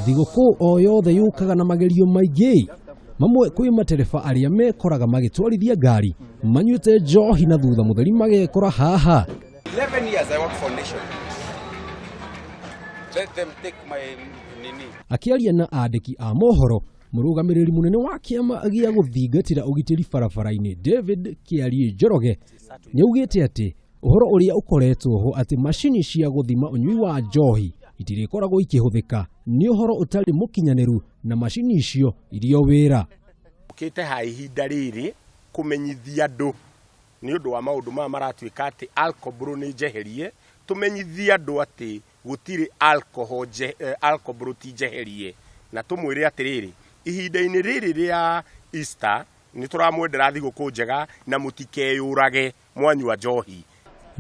Thigũkũ o yothe yũkaga na magerio maingĩ. Mamwe kwĩ matereba arĩa mekoraga magĩtwarithia ngari manyuĩte njohi na thutha mũtheri magekora haha. 11 years I work for Nation. Let them take my nini. Akĩaria na andĩki a mohoro, mũrũgamĩrĩri mũnene wa kĩama gĩa gũthingatĩra ũgitĩri barabara-inĩ David Kĩarie Njoroge nĩaugĩte atĩ ũhoro ũrĩa ũkoretwo ho atĩ macini cia gũthima ũnyui wa njohi itirĩkoragwo ikĩhũthĩka nĩ ũhoro ũtarĩ mũkinyanĩru na macini icio irio wĩra. Ũkĩte ha ihinda rĩrĩ kũmenyithia andũ nĩ ũndũ wa maũndũ maya maratuĩka atĩ alcohol nĩ njeherie, tũmenyithia andũ atĩ gũtirĩ alcohol ti njeherie, na tũmwĩre atĩrĩrĩ ihinda-inĩ rĩrĩ rĩa Easter nĩ tũramwendera thigũkũ njega na mũtikeyũrage mwanyua njohi.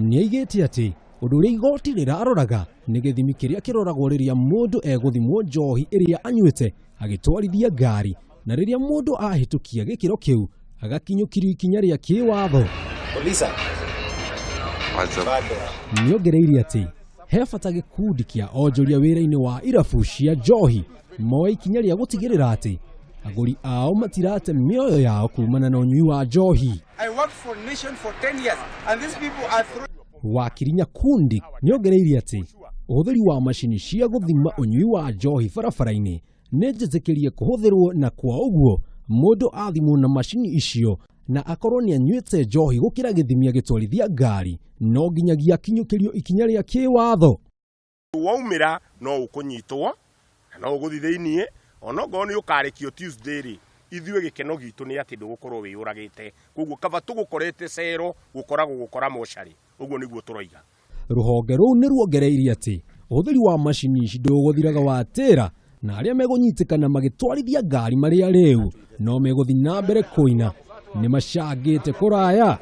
Nĩaigĩte atĩ ũndũ ũrĩa igoti rĩraroraga nĩ gĩthimi kĩrĩa kĩroragwo rĩrĩa mũndũ egũthimwo njohi ĩrĩa anyuĩte agĩtwarithia ngari, na rĩrĩa mũndũ ahĩtũkia gĩkĩro kĩu agakinyũkirio ikinya rĩa kĩwatho. Nĩongereire atĩ he bata gĩkundi kĩa onjoria wĩra-inĩ wa irabu cia njohi moe ikinya rĩa gũtigĩrĩra atĩ agũri ao matirate mĩoyo yao kumana na ũnyui wa njohi. I worked for Nation for 10 years and these people are Wakiri Nyakundi nĩongereire atĩ ũhũthĩri wa macini cia gũthima ũnyui wa njohi barabara-inĩ nĩ njĩtĩkĩrie kũhũthĩrwo, na kwa ũguo mũndũ athimwo na macini icio na akorwo nĩ anyuĩte njohi gũkĩra gĩthimi agĩtwarithia ngari no nginyagia akinyũkĩrio ikinya rĩa kĩwatho. Waumĩra no ũkũnyitwo na no ũgũthi thĩiniĩ, onokorwo nĩ ũkarĩkio Tuesday rĩ, ithuĩ gĩkeno gitũ nĩ atĩ ndũgũkorwo wĩyũragĩte, koguo kaba tũgũkorete cero gũkoragwo gũkora mocarĩ, ũguo nĩguo tũroiga. Rũhonge rũu nĩ ruongereire atĩ ũhũthĩri wa macini ici ndũgũthiraga watĩra, na arĩa megũnyitĩkana magĩtwarithia ngari marĩa rĩu no megũthiĩ na mbere kũina nĩ macangĩte kũraya.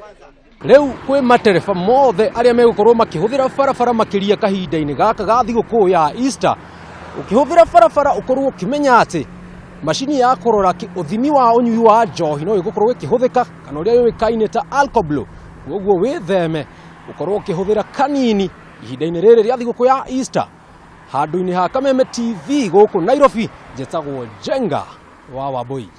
Rĩu kwĩ matereba mothe arĩa megũkorwo makĩhũthĩra barabara makĩria kahinda-inĩ gaka ga thigũkũ ya Easter, ũkĩhũthĩra barabara ũkorwo ũkĩmenya atĩ macini ya kũrora ũthimi wa ũnyui wa njohi no ĩgũkorwo ĩkĩhũthĩka kana ũrĩa yũĩkaine ta alcohol. Koguo wĩtheme ũkorwo ũkĩhũthĩra kanini ihinda-inĩ rĩrĩ rĩa thigũkũ ya Easter. Handũ-inĩ ha Kameme TV gũkũ Nairobi, njĩtagwo Jenga wa Wambui.